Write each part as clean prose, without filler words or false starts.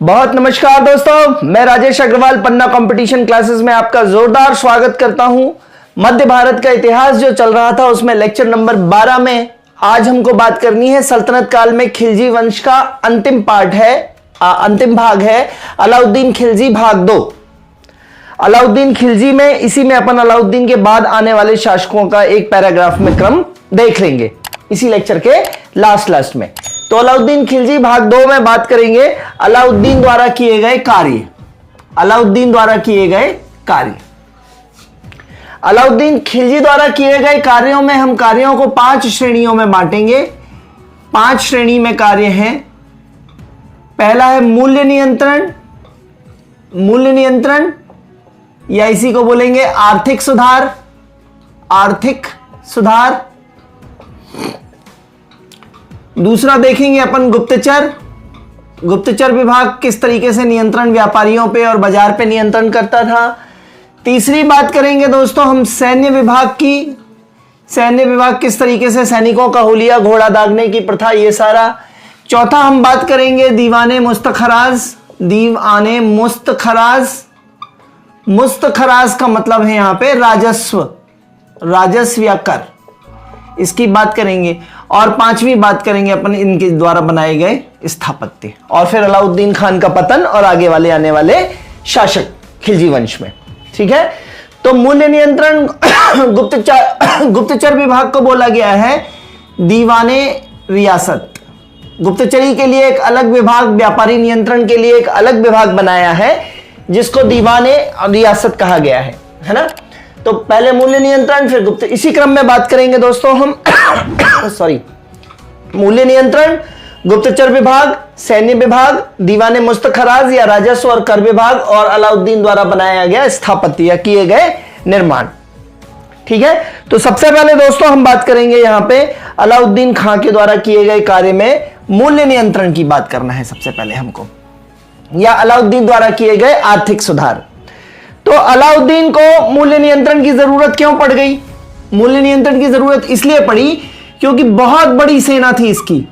बहुत नमस्कार दोस्तों, मैं राजेश अग्रवाल पन्ना कंपटीशन क्लासेस में आपका जोरदार स्वागत करता हूं। मध्य भारत का इतिहास जो चल रहा था उसमें लेक्चर नंबर 12 में आज हमको बात करनी है सल्तनत काल में खिलजी वंश का अंतिम पार्ट है, अंतिम भाग है अलाउद्दीन खिलजी भाग 2। अलाउद्दीन खिलजी में इसी में अपन अलाउद्दीन के बाद आने वाले शासकों का एक पैराग्राफ में क्रम देख लेंगे इसी लेक्चर के लास्ट में। तो अलाउद्दीन खिलजी भाग 2 में बात करेंगे अलाउद्दीन द्वारा किए गए कार्य। अलाउद्दीन द्वारा किए गए कार्य, अलाउद्दीन खिलजी द्वारा किए गए कार्यों में हम कार्यों को 5 श्रेणियों में बांटेंगे। 5 श्रेणी में कार्य हैं। पहला है मूल्य नियंत्रण। मूल्य नियंत्रण या इसी को बोलेंगे आर्थिक सुधार। आर्थिक सुधार। दूसरा देखेंगे अपन गुप्तचर। गुप्तचर विभाग किस तरीके से नियंत्रण व्यापारियों पे और बाजार पे नियंत्रण करता था। तीसरी बात करेंगे दोस्तों हम सैन्य विभाग की। सैन्य विभाग किस तरीके से सैनिकों का हुलिया घोड़ा दागने की प्रथा, ये सारा। चौथा हम बात करेंगे दीवाने मुस्तखराज। दीवाने मुस्तखराज, मुस्तखराज का मतलब है यहां पे राजस्व, राजस्व या कर, इसकी बात करेंगे। और 5वीं बात करेंगे अपन इनके द्वारा बनाए गए स्थापत्य, और फिर अलाउद्दीन खान का पतन और आगे वाले आने वाले शासक खिलजी वंश में। ठीक है, तो मूल्य नियंत्रण गुप्तचर विभाग को बोला गया है दीवाने रियासत। गुप्तचरी के लिए एक अलग विभाग, व्यापारी नियंत्रण के लिए एक अलग विभाग बनाया है जिसको दीवाने रियासत कहा गया है ना। तो पहले मूल्य नियंत्रण, फिर गुप्त, इसी क्रम में बात करेंगे दोस्तों हम सॉरी, मूल्य नियंत्रण, गुप्तचर विभाग, सैन्य विभाग, दीवाने मुस्तखराज या राजस्व और कर विभाग, और अलाउद्दीन द्वारा बनाया गया स्थापत्य या किए गए निर्माण। ठीक है, तो सबसे पहले दोस्तों हम बात करेंगे यहां पे अलाउद्दीन खां के द्वारा किए गए कार्य में मूल्य नियंत्रण की बात करना है सबसे पहले हमको, या अलाउद्दीन द्वारा किए गए आर्थिक सुधार। तो अलाउद्दीन को मूल्य नियंत्रण की जरूरत क्यों पड़ गई? मूल्य नियंत्रण की जरूरत इसलिए पड़ी क्योंकि बहुत बड़ी सेना थी इसकी,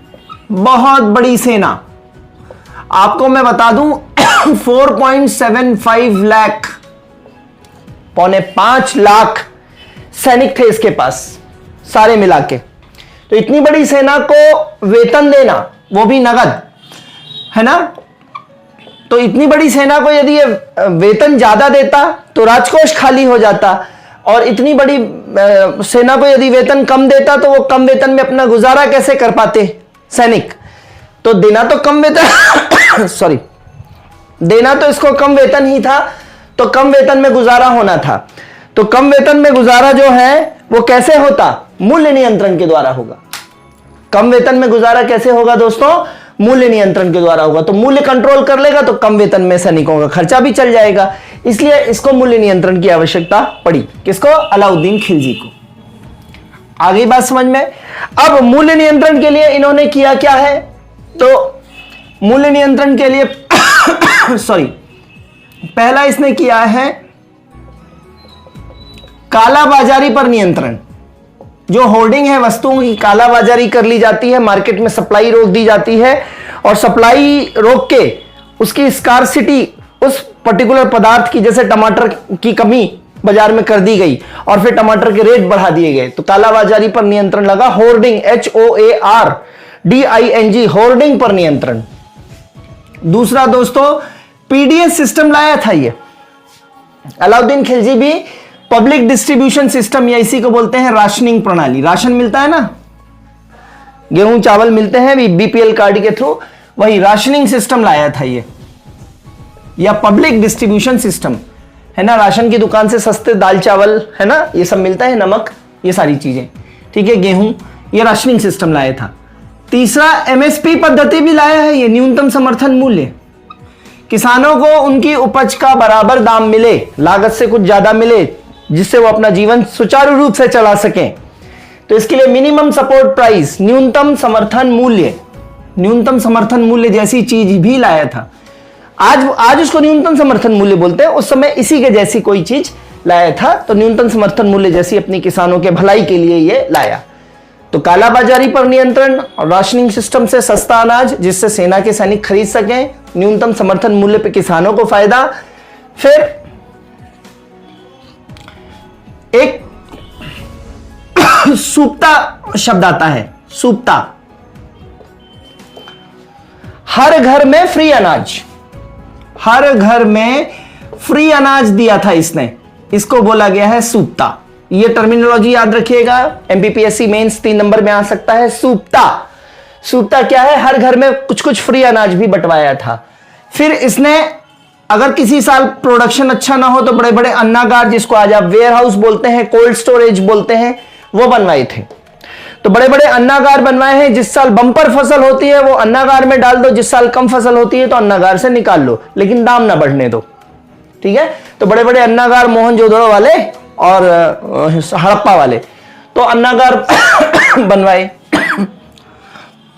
बहुत बड़ी सेना। आपको मैं बता दूं 4.75 लाख, 4.5 लाख सैनिक थे इसके पास सारे मिला के। तो इतनी बड़ी सेना को वेतन देना, वो भी नगद, है ना। तो इतनी बड़ी सेना को यदि ये वेतन ज्यादा देता तो राजकोष खाली हो जाता, और इतनी बड़ी सेना को यदि वेतन कम देता तो वो कम वेतन में अपना गुजारा कैसे कर पाते सैनिक। तो देना तो कम वेतन सॉरी, देना तो इसको कम वेतन ही था, तो कम वेतन में गुजारा होना था। तो कम वेतन में गुजारा जो है वो कैसे होता? मूल्य नियंत्रण के द्वारा होगा। कम वेतन में गुजारा कैसे होगा दोस्तों? मूल्य नियंत्रण के द्वारा होगा। तो मूल्य कंट्रोल कर लेगा तो कम वेतन में सैनिकों का खर्चा भी चल जाएगा, इसलिए इसको मूल्य नियंत्रण की आवश्यकता पड़ी। किसको? अलाउद्दीन खिलजी को। आ गई बात समझ में? अब मूल्य नियंत्रण के लिए इन्होंने किया क्या है? तो मूल्य नियंत्रण के लिए सॉरी, पहला इसने किया है कालाबाजारी पर नियंत्रण। जो होर्डिंग है, वस्तुओं की कालाबाजारी कर ली जाती है, मार्केट में सप्लाई रोक दी जाती है, और सप्लाई रोक के उसकी स्कार्सिटी, उस पर्टिकुलर पदार्थ की, जैसे टमाटर की कमी बाजार में कर दी गई और फिर टमाटर के रेट बढ़ा दिए गए, तो कालाबाजारी पर नियंत्रण लगा। होर्डिंग, HOARDING, होर्डिंग पर नियंत्रण। दूसरा दोस्तों पीडीएस सिस्टम लाया था ये अलाउद्दीन खिलजी भी, पब्लिक डिस्ट्रीब्यूशन सिस्टम, या इसी को बोलते हैं राशनिंग प्रणाली। राशन मिलता है ना, गेहूं चावल मिलते हैं बीपीएल कार्ड के थ्रू, वही राशनिंग सिस्टम लाया था ये, या पब्लिक डिस्ट्रीब्यूशन सिस्टम, है ना। राशन की दुकान से सस्ते दाल चावल, है ना, ये सब मिलता है, नमक, ये सारी चीजें, ठीक है, गेहूं, ये राशनिंग सिस्टम लाया था। तीसरा एमएसपी पद्धति भी लाया है ये, न्यूनतम समर्थन मूल्य। किसानों को उनकी उपज का बराबर दाम मिले, लागत से कुछ ज्यादा मिले, जिससे वो अपना जीवन सुचारू रूप से चला सकें। तो इसके लिए मिनिमम सपोर्ट प्राइस, न्यूनतम समर्थन मूल्य, न्यूनतम समर्थन मूल्य जैसी चीज भी लाया था। आज उसको न्यूनतम समर्थन मूल्य बोलते हैं, उस समय इसी के जैसी कोई चीज लाया था। तो न्यूनतम समर्थन मूल्य जैसी अपनी किसानों के भलाई के लिए ये लाया। तो कालाबाजारी पर नियंत्रण और राशनिंग सिस्टम से सस्ता अनाज जिससे सेना के सैनिक खरीद सकें, न्यूनतम समर्थन मूल्य पे किसानों को फायदा। फिर एक सूपता शब्द आता है, सूपता, हर घर में फ्री अनाज, हर घर में फ्री अनाज दिया था इसने, इसको बोला गया है सूपता। ये टर्मिनोलॉजी याद रखिएगा, एमपीपीएससी मेंस 3 नंबर में आ सकता है। सूपता, सूपता क्या है? हर घर में कुछ कुछ फ्री अनाज भी बंटवाया था। फिर इसने अगर किसी साल प्रोडक्शन अच्छा ना हो तो बड़े बड़े अन्नागार, जिसको आज आप वेयर हाउस बोलते हैं, कोल्ड स्टोरेज बोलते हैं, वो बनवाए थे। तो बड़े बड़े अन्नागार बनवाए हैं। जिस साल बंपर फसल होती है वो अन्नागार में डाल दो, जिस साल कम फसल होती है तो अन्नागार से निकाल लो, लेकिन दाम ना बढ़ने दो। ठीक है, तो बड़े बड़े अन्नागार मोहनजोदड़ो वाले और हड़प्पा वाले, तो अन्नागार बनवाए।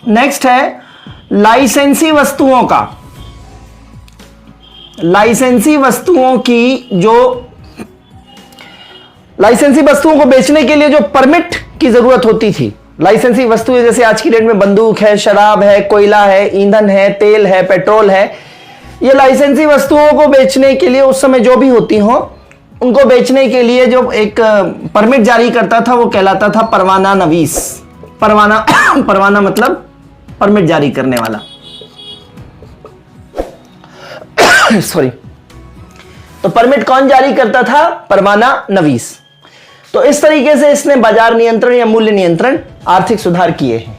नेक्स्ट है लाइसेंसी वस्तुओं का, लाइसेंसी वस्तुओं की, जो लाइसेंसी वस्तुओं को बेचने के लिए जो परमिट की जरूरत होती थी, लाइसेंसी वस्तुएं जैसे आज की डेट में बंदूक है, शराब है, कोयला है, ईंधन है, तेल है, पेट्रोल है, ये लाइसेंसी वस्तुओं को बेचने के लिए उस समय जो भी होती हो, उनको बेचने के लिए जो एक परमिट जारी करता था वो कहलाता था परवाना नवीस। परवाना परवाना मतलब परमिट जारी करने वाला। सॉरी, तो परमिट कौन जारी करता था? परवाना नवीस। तो इस तरीके से इसने बाजार नियंत्रण या मूल्य नियंत्रण, आर्थिक सुधार किए हैं।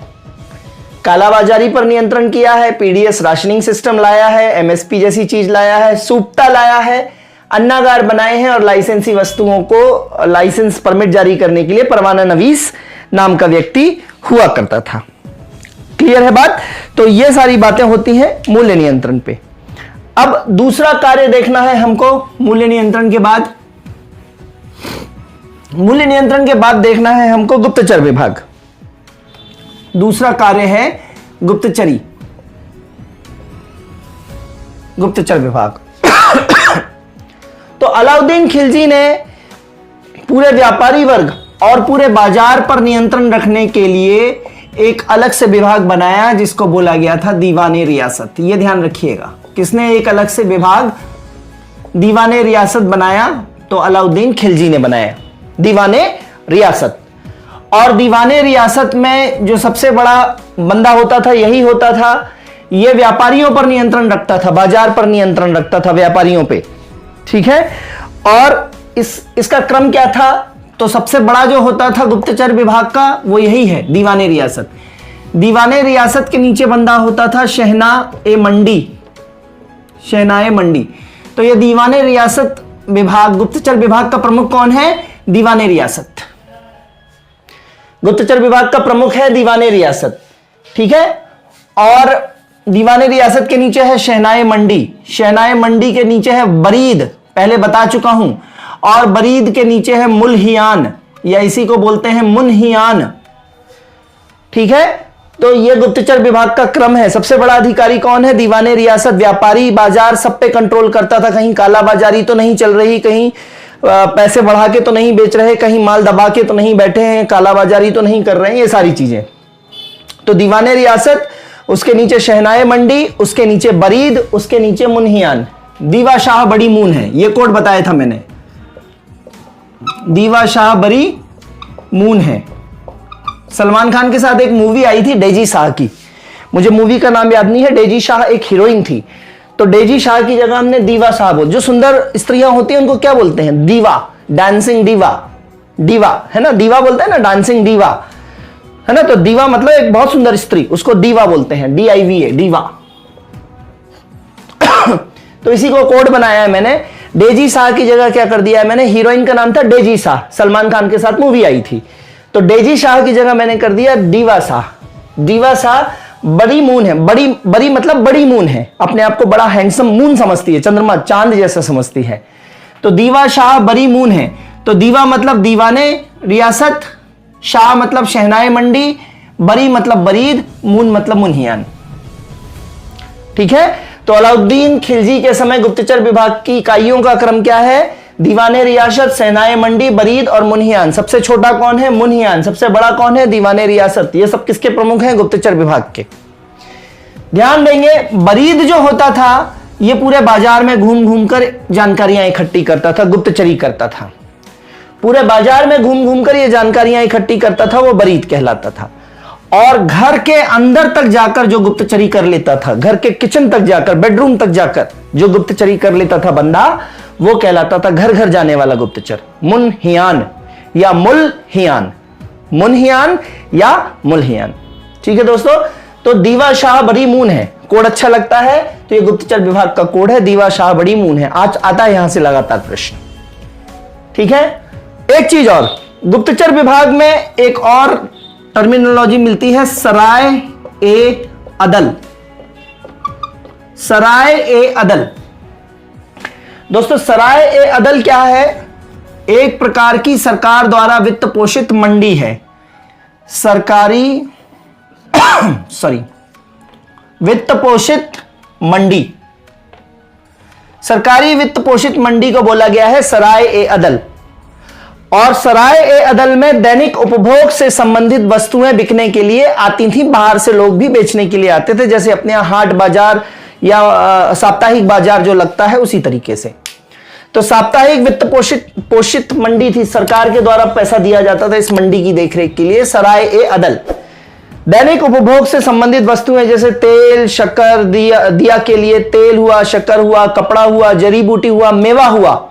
कालाबाजारी पर नियंत्रण किया है, पीडीएस राशनिंग सिस्टम लाया है, एमएसपी जैसी चीज लाया है, सूपता लाया है, अन्नागार बनाए हैं, और लाइसेंसी वस्तुओं को लाइसेंस परमिट जारी करने के लिए परवाना नवीस नाम का व्यक्ति हुआ करता था। क्लियर है बात? तो ये सारी बातें होती हैं मूल्य नियंत्रण पे। अब दूसरा कार्य देखना है हमको मूल्य नियंत्रण के बाद। मूल्य नियंत्रण के बाद देखना है हमको गुप्तचर विभाग। दूसरा कार्य है गुप्तचरी, गुप्तचर विभाग। तो अलाउद्दीन खिलजी ने पूरे व्यापारी वर्ग और पूरे बाजार पर नियंत्रण रखने के लिए एक अलग से विभाग बनाया जिसको बोला गया था दीवाने रियासत। ये ध्यान रखिएगा, किसने एक अलग से विभाग दीवाने रियासत बनाया? तो अलाउद्दीन खिलजी ने बनाया दीवाने रियासत। और दीवाने रियासत में जो सबसे बड़ा बंदा होता था यही होता था, यह व्यापारियों पर नियंत्रण रखता था, बाजार पर नियंत्रण रखता था, व्यापारियों पे। ठीक है, और इसका क्रम क्या था? तो सबसे बड़ा जो होता था गुप्तचर विभाग का वो यही है, दीवाने रियासत। दीवाने रियासत के नीचे बंदा होता था शहना-ए मंडी, शहना-ए मंडी। तो ये दीवाने रियासत विभाग, गुप्तचर विभाग का प्रमुख कौन है? दीवाने रियासत। गुप्तचर विभाग का प्रमुख है दीवाने रियासत। ठीक है, और दीवाने रियासत के नीचे है शहनाए मंडी, शहनाए मंडी के नीचे है बरीद, पहले बता चुका हूं, और बरीद के नीचे है मुल्हियान, या इसी को बोलते हैं मुन्हियान। ठीक है, तो यह गुप्तचर विभाग का क्रम है। सबसे बड़ा अधिकारी कौन है? दीवाने रियासत। व्यापारी बाजार सब पे कंट्रोल करता था, कहीं कालाबाजारी तो नहीं चल रही, कहीं पैसे बढ़ा के तो नहीं बेच रहे, कहीं माल दबा के तो नहीं बैठे हैं, कालाबाजारी तो नहीं कर रहे हैं, ये सारी चीजें। तो दीवाने रियासत, उसके नीचे शहनाए मंडी, उसके नीचे बरीद, उसके नीचे मुन्हियान। दीवा शाह बड़ी मून है, ये कोड बताया था मैंने, दीवा शाह बड़ी मून है। सलमान खान के साथ एक मूवी आई थी डेजी शाह की, मुझे मूवी का नाम याद नहीं है। डेजी शाह एक हीरोइन थी, तो डेजी शाह की जगह हमने दीवा शाह बोल। जो सुंदर स्त्रियां होती हैं उनको क्या बोलते हैं? दीवा, डांसिंग दीवा, दीवा है ना, दीवा बोलते हैं ना, डांसिंग दीवा है ना। तो दीवा मतलब एक बहुत सुंदर स्त्री, उसको दीवा बोलते हैं, DIVA, दीवा। तो इसी को कोड बनाया है मैंने। डेजी शाह की जगह क्या कर दिया है मैंने? हीरोइन का नाम था डेजी शाह, सलमान खान के साथ मूवी आई थी, तो डेजी शाह की जगह मैंने कर दिया दीवा शाह। दीवा शाह बड़ी मून है, बड़ी बड़ी मतलब बड़ी मून है, अपने आप को बड़ा हैंडसम मून समझती है, चंद्रमा चांद जैसा समझती है। तो दीवा शाह बड़ी मून है। तो दीवा मतलब दीवाने रियासत, शाह मतलब शहनाए मंडी, बरी मतलब बरीद, मून मतलब मुन्हियान। ठीक है, तो अलाउद्दीन खिलजी के समय गुप्तचर विभाग की इकाइयों का क्रम क्या है? दीवाने रियासत, सेनाए मंडी, बरीद और मुन्हियान। सबसे छोटा कौन है? मुन्हियान। सबसे बड़ा कौन है? दीवाने रियासत। ये सब किसके प्रमुख हैं? गुप्तचर विभाग के। ध्यान देंगे, बरीद जो होता था ये पूरे बाजार में घूम घूम कर जानकारियां इकट्ठी करता था, गुप्तचरी करता था। पूरे बाजार में घूम घूम कर ये जानकारियां इकट्ठी करता था, वो बरीद कहलाता था। और घर के अंदर तक जाकर जो गुप्तचरी कर लेता था, घर के किचन तक जाकर, बेडरूम तक जाकर जो गुप्तचरी कर लेता था बंदा, वो कहलाता था घर घर जाने वाला गुप्तचर, मुन्हियान या मुल्हियान। मुन्हियान या मुल्हियान। ठीक है दोस्तों, तो दीवा शाह बड़ी मून है, कोड अच्छा लगता है तो ये गुप्तचर विभाग का कोड है, दीवा शाह बड़ी मून है। आज आता है यहां से लगातार प्रश्न। ठीक है, एक चीज और, गुप्तचर विभाग में एक और टर्मिनोलॉजी मिलती है, सराय ए अदल। सराय ए अदल। दोस्तों सराय ए अदल क्या है? एक प्रकार की सरकार द्वारा वित्त पोषित मंडी है। सरकारी वित्त पोषित मंडी, सरकारी वित्त पोषित मंडी को बोला गया है सराय ए अदल। और सराय ए अदल में दैनिक उपभोग से संबंधित वस्तुएं बिकने के लिए आती थी, बाहर से लोग भी बेचने के लिए आते थे, जैसे अपने यहां हाट बाजार या साप्ताहिक बाजार जो लगता है उसी तरीके से। तो साप्ताहिक वित्त पोषित मंडी थी, सरकार के द्वारा पैसा दिया जाता था इस मंडी की देखरेख के लिए, सराय ए अदल। दैनिक उपभोग से संबंधित वस्तुएं जैसे तेल, शक्कर, दिया के लिए तेल हुआ, शक्कर हुआ, कपड़ा हुआ, जड़ी बूटी हुआ, मेवा हुआ,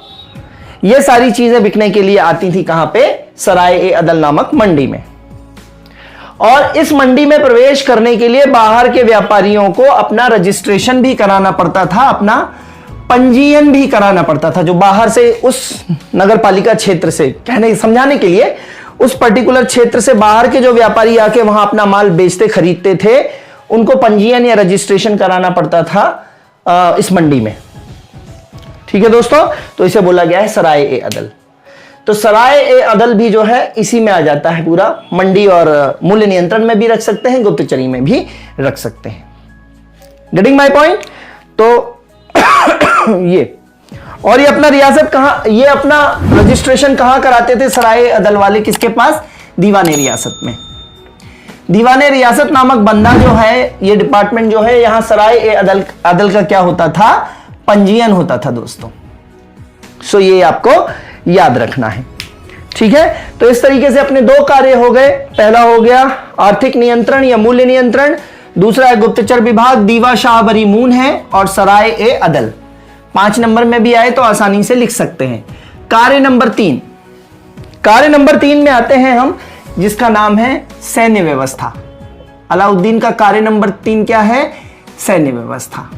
ये सारी चीजें बिकने के लिए आती थी कहां पे? सराय ए अदल नामक मंडी में। और इस मंडी में प्रवेश करने के लिए बाहर के व्यापारियों को अपना रजिस्ट्रेशन भी कराना पड़ता था, अपना पंजीयन भी कराना पड़ता था। जो बाहर से उस नगर पालिका क्षेत्र से, कहने समझाने के लिए, उस पर्टिकुलर क्षेत्र से बाहर के जो व्यापारी आके वहां अपना माल बेचते खरीदते थे, उनको पंजीयन या रजिस्ट्रेशन कराना पड़ता था इस मंडी में। ठीक है दोस्तों, तो इसे बोला गया है सराय ए अदल। तो सराय ए अदल भी जो है इसी में आ जाता है पूरा, मंडी और मूल्य नियंत्रण में भी रख सकते हैं, गुप्तचरी में भी रख सकते हैं। Getting my point? तो ये, और ये अपना रियासत कहां, ये अपना रजिस्ट्रेशन कहां कराते थे सराय ए अदल वाले? किसके पास? दीवाने रियासत में। दीवाने रियासत नामक बंदा जो है, ये डिपार्टमेंट जो है, यहां सराय ए अदल का क्या होता था? पंजीयन होता था दोस्तों। सो ये आपको याद रखना है। ठीक है, तो इस तरीके से अपने दो कार्य हो गए। पहला हो गया आर्थिक नियंत्रण या मूल्य नियंत्रण, दूसरा है गुप्तचर विभाग, दीवा शाह बरी मून है, और सराय ए अदल। 5 नंबर में भी आए तो आसानी से लिख सकते हैं। कार्य नंबर 3, कार्य नंबर 3 में आते हैं हम, जिसका नाम है सैन्य व्यवस्था। अलाउद्दीन का कार्य नंबर 3 क्या है? सैन्य व्यवस्था।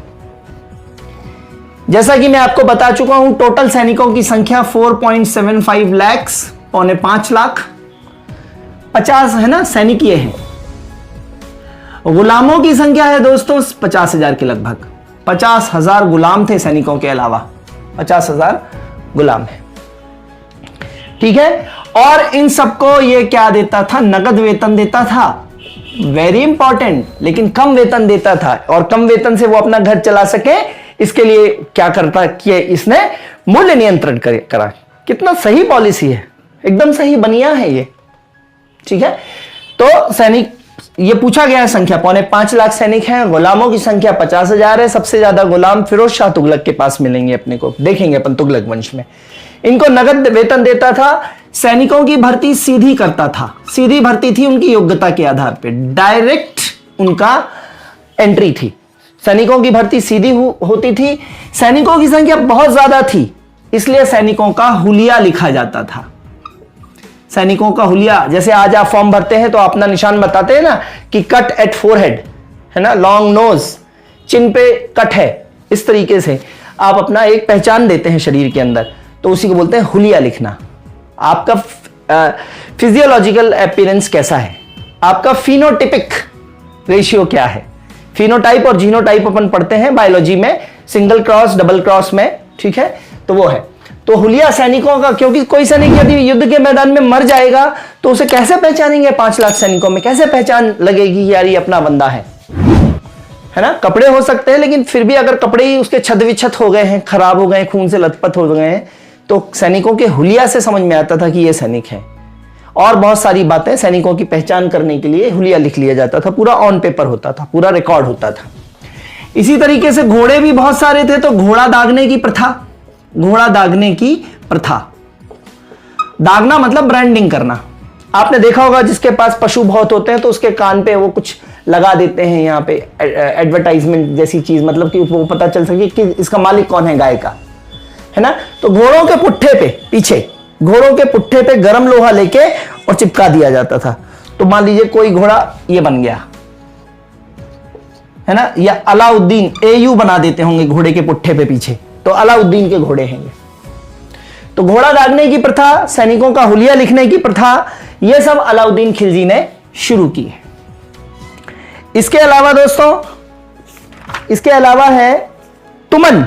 जैसा कि मैं आपको बता चुका हूं, टोटल सैनिकों की संख्या 4.75 लाख, 4.5 लाख, 50 है ना सैनिक ये हैं। गुलामों की संख्या है दोस्तों 50,000 के लगभग। 50,000 गुलाम थे सैनिकों के अलावा, 50,000 गुलाम है। ठीक है, और इन सबको ये क्या देता था? नगद वेतन देता था। वेरी इंपॉर्टेंट, लेकिन कम वेतन देता था, और कम वेतन से वो अपना घर चला सके इसके लिए क्या करता कि इसने मूल्य नियंत्रण करा। कितना सही पॉलिसी है, एकदम सही बनिया है ये। ठीक है, तो सैनिक ये पूछा गया है, संख्या 4.5 लाख सैनिक हैं, गुलामों की संख्या 50,000 है। सबसे ज्यादा गुलाम फिरोज शाह तुगलक के पास मिलेंगे अपने को, देखेंगे अपन तुगलक वंश में। इनको नगद वेतन देता था। सैनिकों की भर्ती सीधी करता था, सीधी भर्ती थी उनकी योग्यता के आधार पर, डायरेक्ट उनका एंट्री थी। सैनिकों की भर्ती सीधी होती थी। सैनिकों की संख्या बहुत ज्यादा थी, इसलिए सैनिकों का हुलिया लिखा जाता था। सैनिकों का हुलिया, जैसे आज आप फॉर्म भरते हैं तो अपना निशान बताते हैं ना कि कट एट फोरहेड, है ना, लॉन्ग नोज, चिन पे कट है, इस तरीके से आप अपना एक पहचान देते हैं शरीर के अंदर, तो उसी को बोलते हैं हुलिया लिखना। आपका फिजियोलॉजिकल अपीयरेंस कैसा है, आपका फिनोटिपिक रेशियो क्या है। फिनोटाइप और जीनोटाइप अपन पढ़ते हैं बायोलॉजी में, सिंगल क्रॉस, डबल क्रॉस में। ठीक है, तो वो है। तो हुलिया सैनिकों का, क्योंकि कोई सैनिक यदि युद्ध के मैदान में मर जाएगा तो उसे कैसे पहचानेंगे? 5 लाख सैनिकों में कैसे पहचान लगेगी यार ये अपना बंदा है ना? कपड़े हो सकते हैं, लेकिन फिर भी अगर कपड़े ही उसके छद विछत हो गए हैं, खराब हो गए, खून से लथपथ हो गए हैं, तो सैनिकों के हुलिया से समझ में आता था कि ये सैनिक है। और बहुत सारी बातें सैनिकों की पहचान करने के लिए हुलिया लिख लिया जाता था, पूरा ऑन पेपर होता था, पूरा रिकॉर्ड होता था। इसी तरीके से घोड़े भी बहुत सारे थे, तो घोड़ा दागने की प्रथा, घोड़ा दागने की प्रथा, दागना मतलब ब्रांडिंग करना। आपने देखा होगा जिसके पास पशु बहुत होते हैं तो उसके कान पे वो कुछ लगा देते हैं, यहाँ पे एडवर्टाइजमेंट जैसी चीज, मतलब कि वो पता चल सके कि इसका मालिक कौन है, गाय का, है ना। तो घोड़ों के पुट्ठे पे, पीछे घोड़ों के पुट्ठे पे गरम लोहा लेके और चिपका दिया जाता था। तो मान लीजिए कोई घोड़ा ये बन गया, है ना, या अलाउद्दीन, AU बना देते होंगे घोड़े के पुट्ठे पे पीछे, तो अलाउद्दीन के घोड़े हैं। तो घोड़ा दागने की प्रथा, सैनिकों का हुलिया लिखने की प्रथा, यह सब अलाउद्दीन खिलजी ने शुरू की है। इसके अलावा दोस्तों, इसके अलावा है तुमन।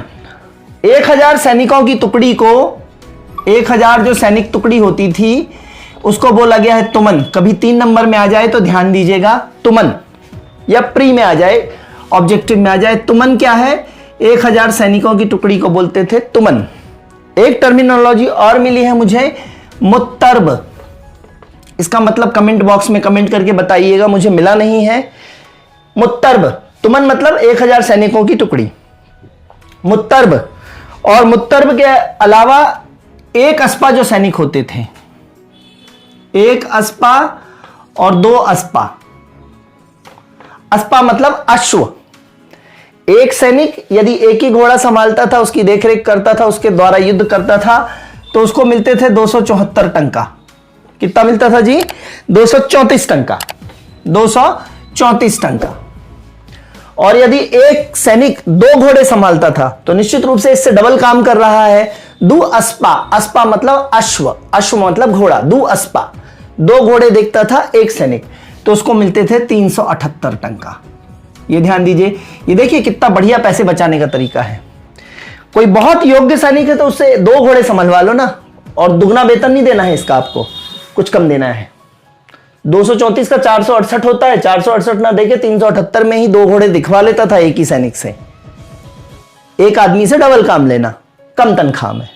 1000 सैनिकों की टुकड़ी को, 1000 जो सैनिक टुकड़ी होती थी उसको बोला गया है तुमन। कभी 3 नंबर में आ जाए तो ध्यान दीजिएगा, तुमन, या प्री में आ जाए, ऑब्जेक्टिव में आ जाए। तुमन क्या है? 1000 सैनिकों की टुकड़ी को बोलते थे तुमन। एक टर्मिनोलॉजी और मिली है मुझे, मुत्तर्ब। इसका मतलब कमेंट बॉक्स में कमेंट करके बताइएगा, मुझे मिला नहीं है। मुत्तर्ब, तुमन मतलब 1000 सैनिकों की टुकड़ी, मुत्तर्ब। और मुत्तर्ब के अलावा एक अस्पा जो सैनिक होते थे, एक अस्पा और 2 अस्पा। अस्पा मतलब अश्व। एक सैनिक यदि एक ही घोड़ा संभालता था, उसकी देखरेख करता था, उसके द्वारा युद्ध करता था, तो उसको मिलते थे 274 टंका। कितना मिलता था जी? 234 टंका, 234 टंका। और यदि एक सैनिक 2 घोड़े संभालता था तो निश्चित रूप से इससे डबल काम कर रहा है। दु अस्पा, अस्पा मतलब अश्व, अश्व मतलब घोड़ा, दु अस्पा, 2 घोड़े देखता था एक सैनिक, तो उसको मिलते थे 378 टंका। ये ध्यान दीजिए, ये देखिए कितना बढ़िया पैसे बचाने का तरीका है। कोई बहुत योग्य सैनिक है तो उससे 2 घोड़े संभलवा लो ना, और दुगना वेतन नहीं देना है इसका, आपको कुछ कम देना है। 234 का 468 होता है, 468 ना देके 378 में ही 2 घोड़े दिखवा लेता था एक ही सैनिक से। एक आदमी से डबल काम लेना, कम तनख्वाह में।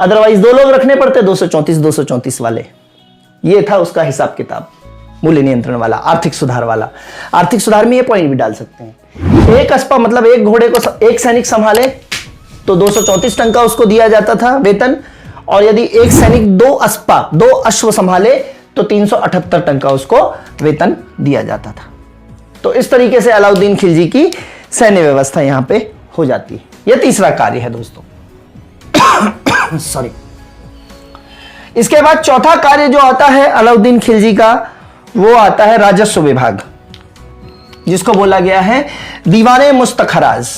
अदरवाइज 2 लोग रखने पड़ते, 234 वाले। ये था उसका हिसाब किताब, मूल्य नियंत्रण वाला, आर्थिक सुधार वाला। आर्थिक सुधार में ये पॉइंट भी डाल सकते हैं। एक अस्पा मतलब एक घोड़े को एक सैनिक संभाले तो 234 टंका उसको दिया जाता था वेतन, और यदि एक सैनिक 2 अस्पा, 2 अश्व संभाले तो 378 टंका उसको वेतन दिया जाता था। तो इस तरीके से अलाउद्दीन खिलजी की सैन्य व्यवस्था यहां पे हो जाती है। यह तीसरा कार्य है दोस्तों। सॉरी। इसके बाद चौथा कार्य जो आता है अलाउद्दीन खिलजी का, वो आता है राजस्व विभाग, जिसको बोला गया है दीवाने मुस्तखराज।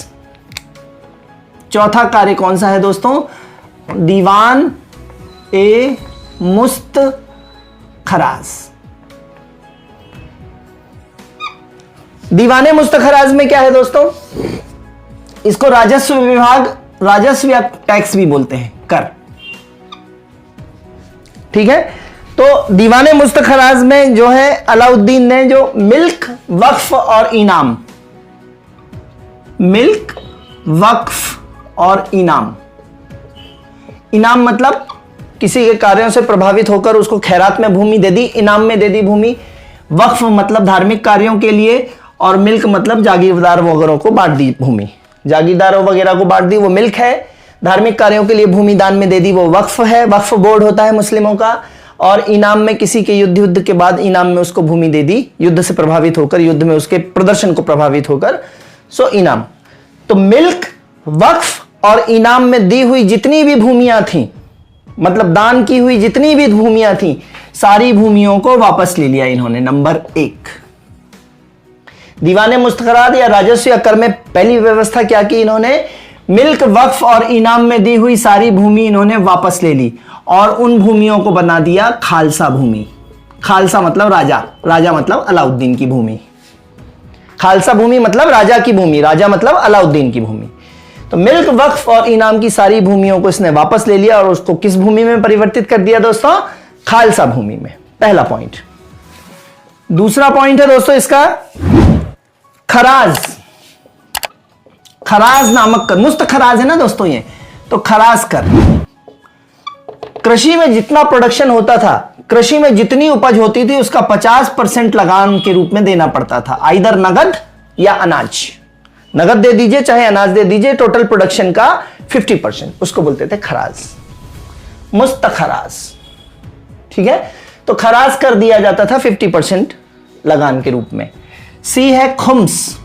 चौथा कार्य कौन सा है दोस्तों? दीवान ए मुस्तखराज। दीवाने मुस्तखराज में क्या है दोस्तों? इसको राजस्व विभाग, राजस्व या टैक्स भी बोलते हैं, कर। ठीक है। तो दीवाने मुस्तखराज में जो है अलाउद्दीन ने जो मिल्क, वक्फ और इनाम, मिल्क, वक्फ और इनाम। इनाम मतलब किसी के कार्यों से प्रभावित होकर उसको खैरात में भूमि दे दी, इनाम में दे दी भूमि। वक्फ मतलब धार्मिक कार्यों के लिए, और मिल्क मतलब जागीरदार वगैरह को बांट दी भूमि, जागीरदारों वगैरह को बांट दी, वो मिल्क है। धार्मिक कार्यों के लिए भूमि दान में दे दी, वो वक्फ है, वक्फ बोर्ड होता है मुस्लिमों का। और इनाम में किसी के युद्ध के बाद इनाम में उसको भूमि दे दी, युद्ध से प्रभावित होकर, युद्ध में उसके प्रदर्शन को प्रभावित होकर, सो इनाम। तो मिल्क, वक्फ और इनाम में दी हुई जितनी भी भूमियां थी, मतलब दान की हुई जितनी भी भूमियां थी, सारी भूमियों को वापस ले लिया इन्होंने। नंबर 1, दीवाने मुस्तखराज या राजस्व या कर में पहली व्यवस्था क्या की इन्होंने? मिल्क, वक्फ और इनाम में दी हुई सारी भूमि इन्होंने वापस ले ली और उन भूमियों को बना दिया खालसा भूमि। खालसा मतलब राजा, राजा मतलब अलाउद्दीन की भूमि। खालसा भूमि मतलब राजा की भूमि, राजा मतलब अलाउद्दीन की भूमि। तो मिल्क, वक्फ और इनाम की सारी भूमियों को इसने वापस ले लिया और उसको किस भूमि में परिवर्तित कर दिया दोस्तों? खालसा भूमि में। पहला पॉइंट। दूसरा पॉइंट है दोस्तों इसका खराज। खराज नामक कर, मुस्तखराज है ना दोस्तों ये, तो खराज कर। कृषि में जितना प्रोडक्शन होता था, कृषि में जितनी उपज होती थी उसका 50% लगान के रूप में देना पड़ता था, आइदर नगद या अनाज। नगद दे दीजिए चाहे अनाज दे दीजिए, टोटल प्रोडक्शन का 50%, उसको बोलते थे खराज, मुस्तखराज। ठीक है, तो खराज कर दिया जाता था 50% लगान के रूप में। सी है खुम्स,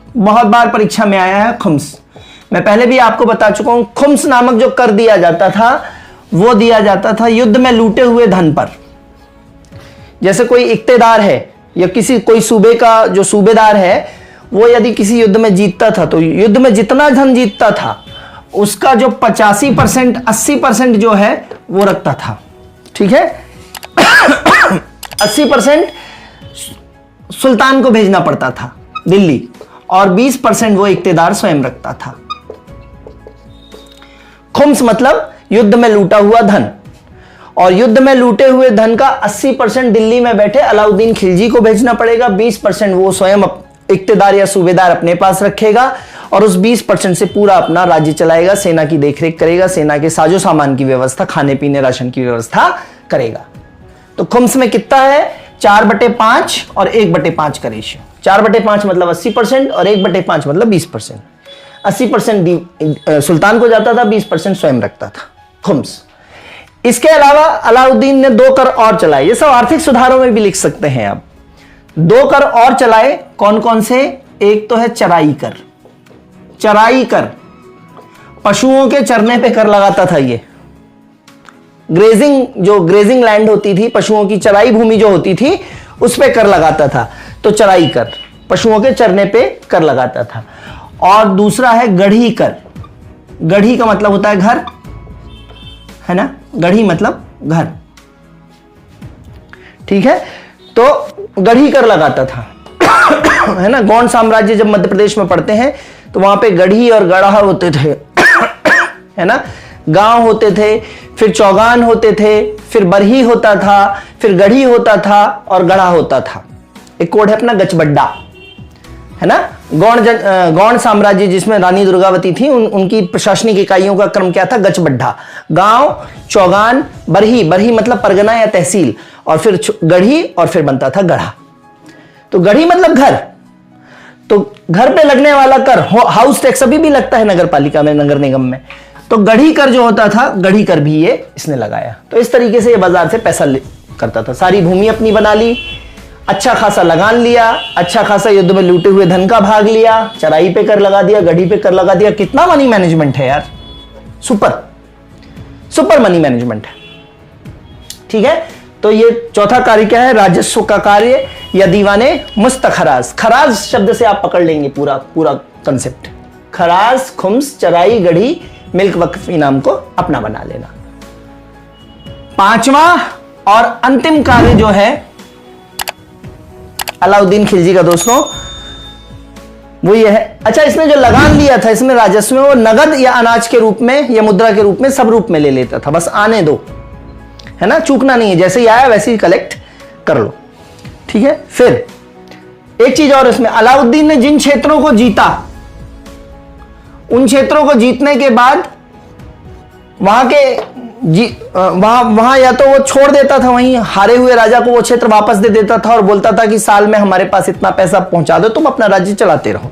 बहुत बार परीक्षा में आया है खुम्स, मैं पहले भी आपको बता चुका हूं। खुम्स नामक जो कर दिया जाता था वो दिया जाता था युद्ध में लूटे हुए धन पर। जैसे कोई इक्तेदार है या कोई सूबे का जो सूबेदार है वो यदि किसी युद्ध में जीतता था तो युद्ध में जितना धन जीतता था उसका जो 85% 80% जो है वो रखता था। ठीक है 80% सुल्तान को भेजना पड़ता था दिल्ली और 20% वो इक्तेदार स्वयं रखता था। खुम्स मतलब युद्ध में लूटा हुआ धन, और युद्ध में लूटे हुए धन का 80% दिल्ली में बैठे अलाउद्दीन खिलजी को भेजना पड़ेगा, 20% वो स्वयं इक्तेदार या सूबेदार अपने पास रखेगा और उस 20% से पूरा अपना राज्य चलाएगा, सेना की देखरेख करेगा, सेना के साजो सामान की व्यवस्था, खाने पीने राशन की व्यवस्था करेगा। तो खुम्स में कितना है 4/5 और 1/5 का रेशियो। 4/5 मतलब 80% और 1/5 मतलब 20%। 80% सुल्तान को जाता था, 20% स्वयं रखता था खुम्स। इसके अलावा अलाउद्दीन ने 2 कर और चलाए, ये सब आर्थिक सुधारों में भी लिख सकते हैं आप। 2 कर और चलाए, कौन कौन से? एक तो है चराई कर। चराई कर पशुओं के चरने पे कर लगाता था ये। ग्रेजिंग लैंड होती थी, पशुओं की चराई भूमि जो होती थी उस पे कर लगाता था, तो चराई कर, पशुओं के चरने पे कर लगाता था। और दूसरा है गढ़ी कर। गढ़ी का मतलब होता है घर, है ना, गढ़ी मतलब घर। ठीक है, तो गढ़ी कर लगाता था है ना। गौंड साम्राज्य जब मध्य प्रदेश में पढ़ते हैं तो वहां पे गढ़ी और गढ़ा होते थे है ना, गांव होते थे, फिर चौगान होते थे, फिर बरही होता था, फिर गढ़ी होता था और गढ़ा होता था। एक कोड है अपना गचबड्डा, है ना। गौंड साम्राज्य जिसमें रानी दुर्गावती थी उनकी प्रशासनिक इकाइयों का क्रम क्या था? गचबड्ढा। गांव, चौगान, बरही, बरही मतलब परगना या तहसील, और फिर गढ़ी, और फिर बनता था गढ़ा। तो गढ़ी मतलब घर, तो घर पे लगने वाला कर, हाउस टैक्स अभी भी लगता है नगर पालिका में, नगर निगम में, तो गढ़ी कर जो होता था, गढ़ी कर भी ये इसने लगाया। तो इस तरीके से ये बाजार से पैसा करता था। सारी भूमि अपनी बना ली, अच्छा खासा लगान लिया, अच्छा खासा युद्ध में लूटे हुए धन का भाग लिया, चराई पे कर लगा दिया, गढ़ी पे कर लगा दिया। कितना मनी मैनेजमेंट है यार, सुपर मनी मैनेजमेंट है। ठीक है, तो ये चौथा कार्य क्या है? राजस्व का कार्य या दीवाने मुस्तखराज। खराज शब्द से आप पकड़ लेंगे पूरा कंसेप्ट। खराज, खुम्स, चराई, गढ़ी, मिल्क वक्फ इनाम को अपना बना लेना। पांचवा और अंतिम कार्य जो है अलाउद्दीन खिलजी का दोस्तों, वो ये है, अच्छा इसने जो लगान लिया था इसमें राजस्व में, वो नगद या अनाज के रूप में या मुद्रा के रूप में, सब रूप में ले लेता था। बस आने दो, है ना, चूकना नहीं है, जैसे ही आया वैसे ही कलेक्ट कर लो। ठीक है, फिर एक चीज और इसमें, अलाउद्दीन ने जिन क्षेत्रों को जीता, उन क्षेत्रों को जीतने के बाद वहां या तो वो छोड़ देता था, वहीं हारे हुए राजा को वो क्षेत्र वापस दे देता था और बोलता था कि साल में हमारे पास इतना पैसा पहुंचा दो, तुम अपना राज्य चलाते रहो,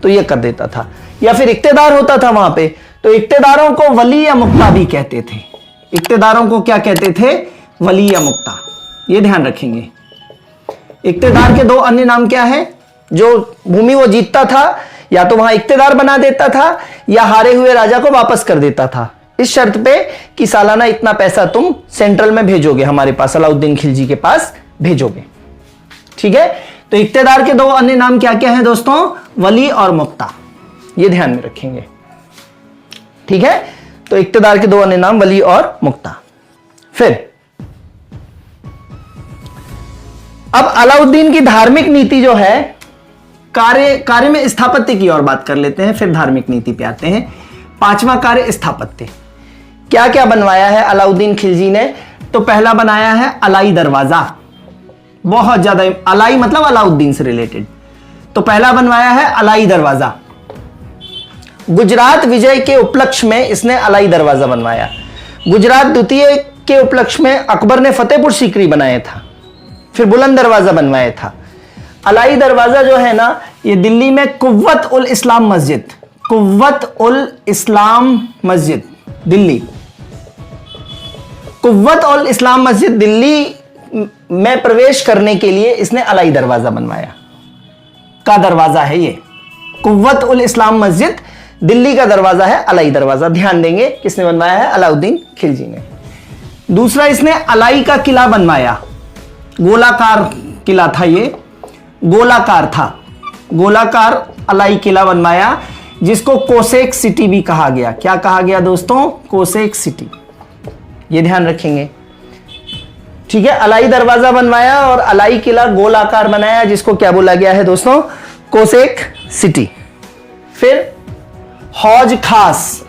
तो ये कर देता था। या फिर इक्तेदार होता था वहां पे, तो इक्तेदारों को वली या मुक्ता भी कहते थे। इक्तेदारों को क्या कहते थे? वली या मुक्ता। ये ध्यान रखेंगे। इक्तेदार के 2 अन्य नाम क्या है? जो भूमि वो जीतता था या तो वहां इक्तेदार बना देता था या हारे हुए राजा को वापस कर देता था, इस शर्त पे कि सालाना इतना पैसा तुम सेंट्रल में भेजोगे, हमारे पास अलाउद्दीन खिलजी के पास भेजोगे। ठीक है, तो इक्तेदार के 2 अन्य नाम क्या क्या हैं दोस्तों? वली और मुक्ता। ये ध्यान में रखेंगे। ठीक है, तो इक्तेदार के 2 अन्य नाम वली और मुक्ता। फिर अब अलाउद्दीन की धार्मिक नीति जो है, कार्य में स्थापत्य की और बात कर लेते हैं, फिर धार्मिक नीति पे आते हैं। 5वां कार्य स्थापत्य। क्या क्या बनवाया है अलाउद्दीन खिलजी ने? तो पहला बनाया है अलाई दरवाजा, बहुत ज्यादा, अलाई मतलब अलाउद्दीन से रिलेटेड, तो पहला बनवाया है अलाई दरवाजा। गुजरात विजय के उपलक्ष्य में इसने अलाई दरवाजा बनवाया। गुजरात द्वितीय के उपलक्ष्य में अकबर ने फतेहपुर सीकरी बनाया था, फिर बुलंद दरवाजा बनवाया था। अलाई दरवाजा जो है ना, ये दिल्ली में कुव्वत उल इस्लाम मस्जिद, कुव्वत उल इस्लाम मस्जिद दिल्ली, कुव्वत उल इस्लाम मस्जिद दिल्ली में प्रवेश करने के लिए इसने अलाई दरवाजा बनवाया। का दरवाजा है ये, कुव्वत उल इस्लाम मस्जिद दिल्ली का दरवाजा है अलाई दरवाजा। ध्यान देंगे किसने बनवाया है, अलाउद्दीन खिलजी ने। दूसरा, इसने अलाई का किला बनवाया, गोलाकार किला था ये, गोलाकार था, गोलाकार अलाई किला बनवाया, जिसको कोसेक सिटी भी कहा गया। क्या कहा गया दोस्तों, कोसेक सिटी, ये ध्यान रखेंगे। ठीक है, अलाई दरवाजा बनवाया और अलाई किला गोलाकार बनाया, जिसको क्या बोला गया है दोस्तों, कोसेक सिटी। फिर हौज खास,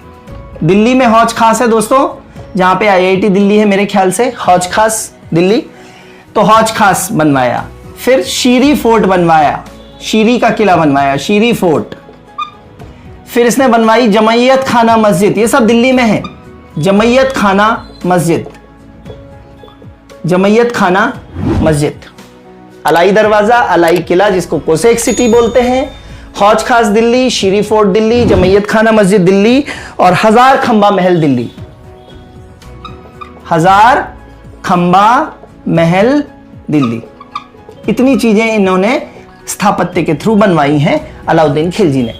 दिल्ली में हौज खास है दोस्तों, जहां पे आईआईटी दिल्ली है मेरे ख्याल से, हौज खास दिल्ली, तो हौज खास बनवाया। फिर शीरी फोर्ट बनवाया, शीरी का किला बनवाया, शीरी फोर्ट। फिर इसने बनवाई जमैयत खाना मस्जिद, ये सब दिल्ली में है, जमैयत खाना मस्जिद, जमैयत खाना मस्जिद। अलाई दरवाजा, अलाई किला जिसको कोसेक सिटी बोलते हैं, हौज खास दिल्ली, शीरी फोर्ट दिल्ली, जमैयत खाना मस्जिद दिल्ली और हजार खंबा महल दिल्ली, हजार खंबा महल दिल्ली। इतनी चीजें इन्होंने स्थापत्य के थ्रू बनवाई हैं अलाउद्दीन खिलजी ने।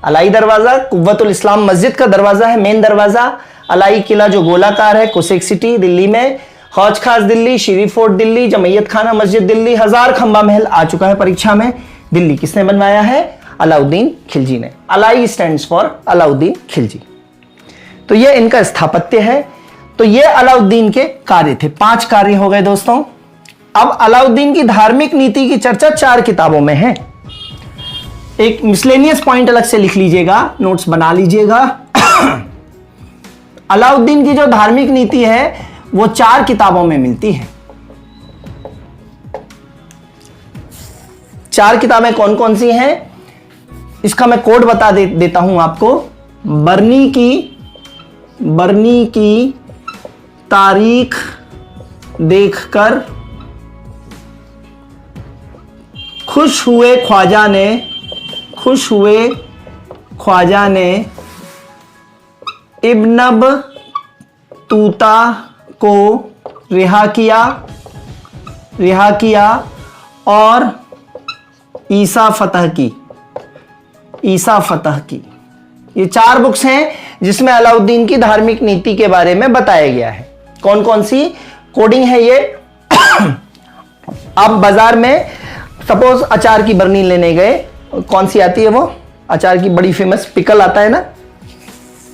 अलाई दरवाजा कुव्वतुल इस्लाम मस्जिद का दरवाजा है, मेन दरवाजा। अलाई किला जो गोलाकार है, कोसेक सिटी दिल्ली में, हौज खास दिल्ली, शीरी फोर्ट दिल्ली, जमैयत खाना मस्जिद दिल्ली, हजार खंबा महल आ चुका है परीक्षा में, दिल्ली किसने बनवाया है, अलाउद्दीन खिलजी ने। Alai stands for Alauddin Khilji. तो ये इनका स्थापत्य है। तो ये अलाउद्दीन के कार्य थे, 5 कार्य हो गए दोस्तों। अब अलाउद्दीन की धार्मिक नीति की चर्चा 4 किताबों में है। एक मिसलेनियस पॉइंट अलग से लिख लीजिएगा, नोट्स बना लीजिएगा। अलाउद्दीन की जो धार्मिक नीति है वो 4 किताबों में मिलती है। 4 किताबें कौन कौन सी हैं, इसका मैं कोड बता देता हूं आपको। बरनी की तारीख देखकर खुश हुए ख्वाजा ने इब्न बतूता को रिहा किया और ईसा फतह की। ये 4 बुक्स हैं जिसमें अलाउद्दीन की धार्मिक नीति के बारे में बताया गया है। कौन कौन सी कोडिंग है ये। आप बाजार में सपोज अचार की बरनी लेने गए, कौन सी आती है वो अचार की बड़ी फेमस, पिकल आता है ना,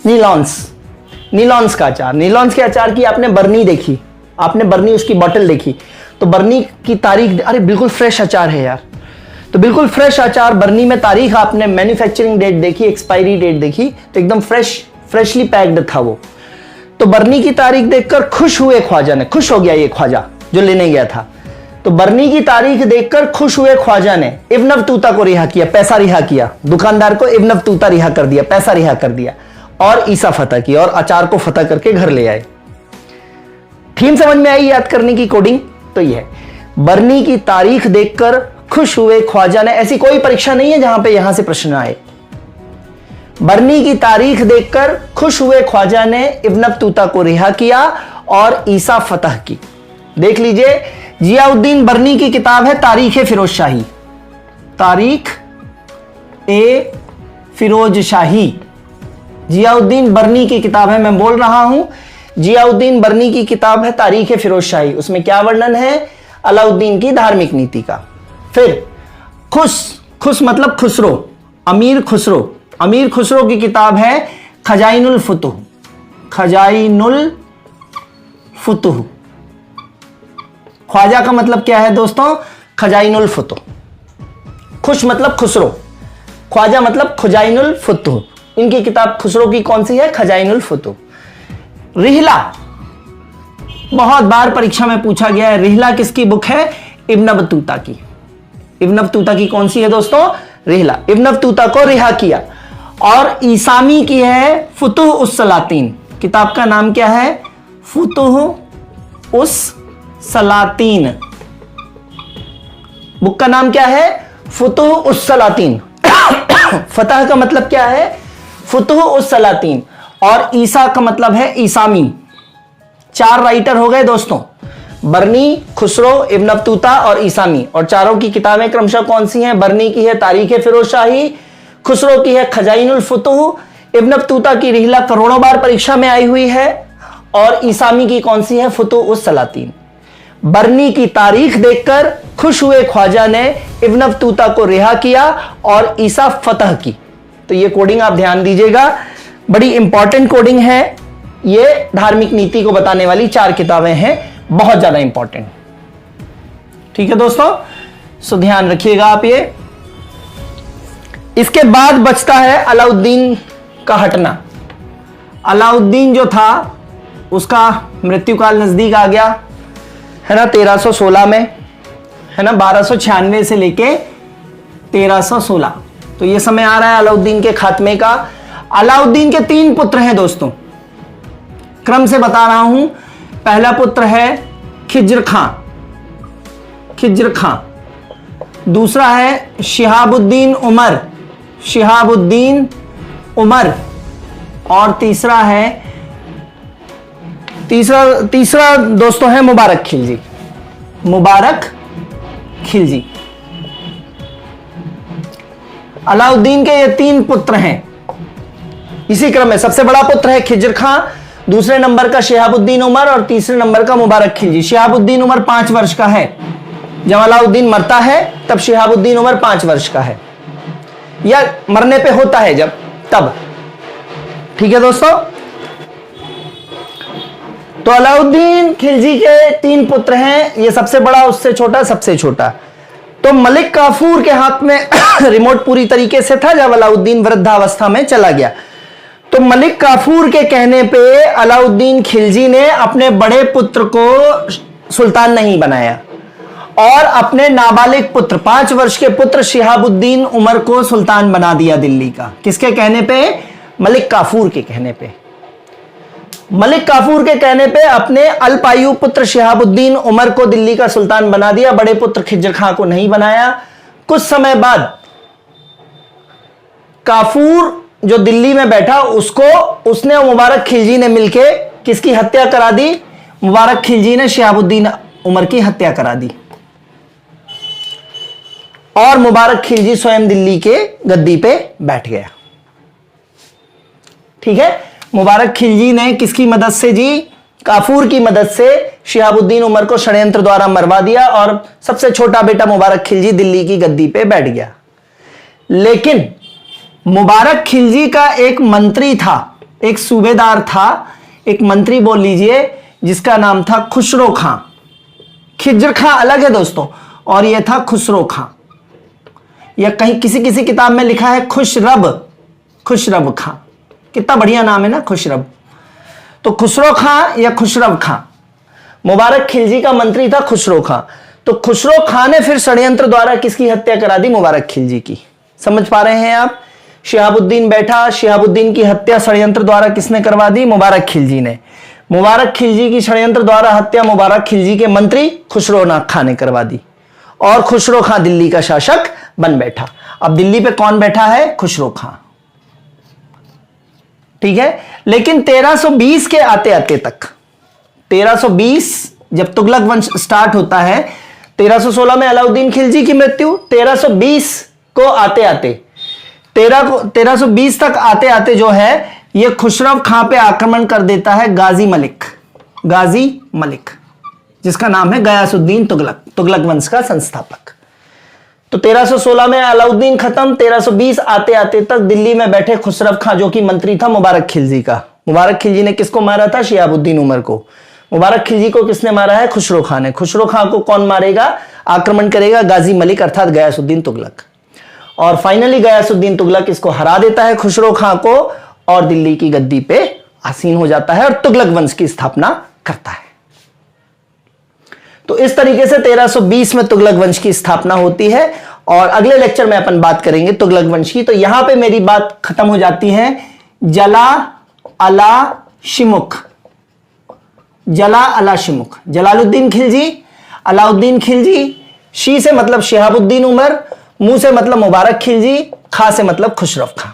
नीलॉन्स का अचार। नीलॉन्स के अचार की आपने बरनी देखी, आपने बरनी उसकी बोतल देखी, तो बरनी की तारीख, अरे बिल्कुल फ्रेश अचार है यार, तो बिल्कुल फ्रेश अचार, बरनी में तारीख आपने, मैन्युफैक्चरिंग डेट देखी, एक्सपायरी डेट देखी, तो एकदम फ्रेशली पैक्ड था वो। तो बरनी की तारीख देखकर खुश हुए ख्वाजा ने, खुश हो गया ये ख्वाजा जो लेने गया था, तो बरनी की तारीख देखकर खुश हुए ख्वाजा ने इब्न बतूता को रिहा किया, पैसा रिहा किया, दुकानदार को इब्न बतूता रिहा कर दिया, पैसा रिहा कर दिया, और ईसा फतह की, और अचार को फतह करके घर ले आए। थीम समझ में आई याद करने की कोडिंग? तो ये है, बरनी की तारीख देखकर खुश हुए ख्वाजा ने। ऐसी कोई परीक्षा नहीं है जहां पे यहां से प्रश्न आए। बरनी की तारीख देखकर खुश हुए ख्वाजा ने इब्न बतूता को रिहा किया और ईसा फतह की। देख लीजिए, जियाउद्दीन बरनी की किताब है तारीख फिरोज शाही, तारीख ए फिरोज शाही, जियाउद्दीन बरनी की किताब है, मैं बोल रहा हूं जियाउद्दीन बरनी की किताब है तारीख फिरोज शाही। उसमें क्या वर्णन है अलाउद्दीन की धार्मिक नीति का। फिर खुश मतलब खुसरो, अमीर खुसरो की किताब है खजाइनुल फुतुह। ख्वाजा का मतलब क्या है दोस्तों, खजाइनुल फुतुह। खुश मतलब खुसरो, ख्वाजा मतलब खजाइनुल फुतुह। इनकी किताब खुसरो की कौन सी है, खजाइनुल फुतुह। रिहला बहुत बार परीक्षा में पूछा गया है, रिहला किसकी बुक है, इब्न बतूता की। इब्न बतूता की कौन सी है दोस्तों, रिहला। इब्न बतूता को रिहा किया। और ईसामी की है फुतुह उस सलातीन, किताब का नाम क्या है? फुतुह उस सलातीन। बुक का नाम क्या है? फुतुह उस सलातीन। फतह का मतलब क्या है? फुतुह उस सलातीन। और ईसा का मतलब है ईसामी। 4 राइटर हो गए दोस्तों, बरनी, खुसरो, इब्न बतूता और ईसामी। और चारों की किताबें क्रमशः कौन सी हैं? बरनी की है तारीख फिरोज शाही, खुसरो की है खजाइनुल फुतुह, इब्न बतूता की रिहला करोड़ों बार परीक्षा में आई हुई है, और ईसामी की कौन सी है? फुतुह उस सलातीन। बरनी की तारीख देखकर खुश हुए ख्वाजा ने इब्न बतूता को रिहा किया और ईसा फतह की। तो ये कोडिंग आप ध्यान दीजिएगा, बड़ी इंपॉर्टेंट कोडिंग है। ये धार्मिक नीति को बताने वाली 4 किताबें हैं, बहुत ज्यादा इंपॉर्टेंट। ठीक है दोस्तों, सो ध्यान रखिएगा आप ये। इसके बाद बचता है अलाउद्दीन का हटना। अलाउद्दीन जो था उसका मृत्यु काल नजदीक आ गया है ना, 1316 में, है ना, 1296 से लेके 1316। तो ये समय आ रहा है अलाउद्दीन के खात्मे का। अलाउद्दीन के 3 पुत्र हैं दोस्तों, क्रम से बता रहा हूं। पहला पुत्र है खिज्र खां, खिज्र खां। दूसरा है शिहाबुद्दीन उमर, शिहाबुद्दीन उमर। और तीसरा दोस्तों है मुबारक खिलजी, मुबारक खिलजी। अलाउद्दीन के ये 3 पुत्र हैं। इसी क्रम में सबसे बड़ा पुत्र है खिज्र खां, दूसरे नंबर का शिहाबुद्दीन उमर और तीसरे नंबर का मुबारक खिलजी। शिहाबुद्दीन उमर 5 वर्ष का है जब अलाउद्दीन मरता है, तब शिहाबुद्दीन उमर 5 वर्ष का है, या मरने पे होता है जब, तब। ठीक है दोस्तों, तो अलाउद्दीन खिलजी के 3 पुत्र हैं, ये सबसे बड़ा, उससे छोटा, सबसे छोटा। तो मलिक काफूर के हाथ में रिमोट पूरी तरीके से था जब अलाउद्दीन वृद्धावस्था में चला गया। तो मलिक काफूर के कहने पे अलाउद्दीन खिलजी ने अपने बड़े पुत्र को सुल्तान नहीं बनाया और अपने नाबालिग पुत्र, 5 वर्ष के पुत्र शिहाबुद्दीन उमर को सुल्तान बना दिया दिल्ली का। किसके कहने पे? मलिक काफूर के कहने पे। मलिक काफूर के कहने पे अपने अल्पायु पुत्र शिहाबुद्दीन उमर को दिल्ली का सुल्तान बना दिया, बड़े पुत्र खिज्र खां को नहीं बनाया। कुछ समय बाद काफूर जो दिल्ली में बैठा, उसने और मुबारक खिलजी ने मिलके किसकी हत्या करा दी? मुबारक खिलजी ने शिहाबुद्दीन उमर की हत्या करा दी और मुबारक खिलजी स्वयं दिल्ली के गद्दी पे बैठ गया। ठीक है, मुबारक खिलजी ने किसकी मदद से जी? काफूर की मदद से शिहाबुद्दीन उमर को षड्यंत्र द्वारा मरवा दिया और सबसे छोटा बेटा मुबारक खिलजी दिल्ली की गद्दी पे बैठ गया। लेकिन मुबारक खिलजी का एक मंत्री था, एक सूबेदार था, एक मंत्री बोल लीजिए, जिसका नाम था खुसरो खां। खिज्र खां अलग है दोस्तों, और यह था खुसरो खां, या कहीं किसी किताब में लिखा है खुशरब, खुशरब खां। कितना बढ़िया नाम है ना, खुशरब। तो खुसरो खां या खुशरब खां, मुबारक खिलजी का मंत्री था खुसरो खां। तो खुसरो खां ने फिर षड्यंत्र द्वारा किसकी हत्या करा दी? मुबारक खिलजी की। समझ पा रहे हैं आप? शिहाबुद्दीन बैठा, शिहाबुद्दीन की हत्या षड्यंत्र द्वारा किसने करवा दी? मुबारक खिलजी ने। मुबारक खिलजी की षड्यंत्र द्वारा हत्या मुबारक खिलजी के मंत्री खुसरो खां ने करवा दी और खुसरो खां दिल्ली का शासक बन बैठा। अब दिल्ली पे कौन बैठा है? खुसरो खां। ठीक है, लेकिन 1320 के आते आते तक, 1320 जब तुगलक वंश स्टार्ट होता है, 1316 में अलाउद्दीन खिलजी की मृत्यु, 1320 को आते आते 1320 तक आते आते जो है ये खुसरो खां पे आक्रमण कर देता है गाजी मलिक, गाजी मलिक, जिसका नाम है गयासुद्दीन तुगलक, तुगलक वंश का संस्थापक। तो 1316 में अलाउद्दीन खत्म, 1320 आते आते तक दिल्ली में बैठे खुसरो खां जो कि मंत्री था मुबारक खिलजी का। मुबारक खिलजी ने किसको मारा था? शिहाबुद्दीन उमर को। मुबारक खिलजी को किसने मारा है? खुसरो खां ने। खुसरो खां को कौन मारेगा? आक्रमण करेगा गाजी मलिक अर्थात गयासुद्दीन तुगलक। और फाइनली गयासुद्दीन तुगलक इसको हरा देता है खुसरो खां को और दिल्ली की गद्दी पे आसीन हो जाता है और तुगलक वंश की स्थापना करता है। तो इस तरीके से 1320 में तुगलक वंश की स्थापना होती है और अगले लेक्चर में अपन बात करेंगे तुगलक वंश की। तो यहां पे मेरी बात खत्म हो जाती है। जला, अला, शिमुख, जला अला शिमुख, जलालुद्दीन खिलजी, अलाउद्दीन खिलजी, शी से मतलब शिहाबुद्दीन उमर, मुंह से मतलब मुबारक खिलजी, खा से मतलब खुशरफ खां।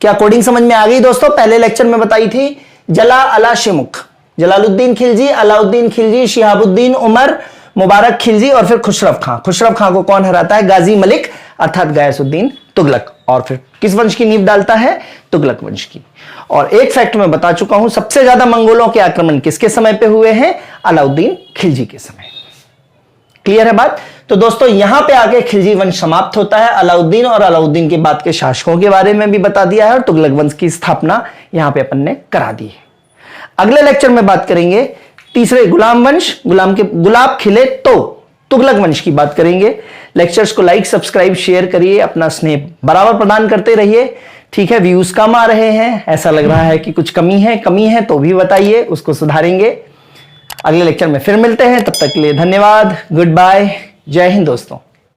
क्या कोडिंग समझ में आ गई दोस्तों? पहले लेक्चर में बताई थी जला अला शिमुख, जलालुद्दीन खिलजी, अलाउद्दीन खिलजी, शिहाबुद्दीन उमर, मुबारक खिलजी और फिर खुशरफ खां। खुशरफ खां को कौन हराता है? गाजी मलिक अर्थात गयासुद्दीन तुगलक। और फिर किस वंश की नींव डालता है? तुगलक वंश की। और एक फैक्ट मैं बता चुका हूं, सबसे ज्यादा मंगोलों के आक्रमण किसके समय पे हुए हैं? अलाउद्दीन खिलजी के समय। क्लियर है बात? तो दोस्तों यहां पे आके खिलजी वंश समाप्त होता है। अलाउद्दीन और अलाउद्दीन के बाद के शासकों के बारे में भी बता दिया है और तुगलक वंश की स्थापना यहां पे अपन ने करा दी है। अगले लेक्चर में बात करेंगे तीसरे गुलाम वंश, गुलाब खिले तो तुगलक वंश की बात करेंगे। लेक्चर्स को लाइक, सब्सक्राइब, शेयर करिए, अपना स्नेह बराबर प्रदान करते रहिए। ठीक है, व्यूज कम आ रहे हैं, ऐसा लग रहा है कि कुछ कमी है तो भी बताइए, उसको सुधारेंगे। अगले लेक्चर में फिर मिलते हैं, तब तक के लिए धन्यवाद, गुड बाय, जय हिंद दोस्तों।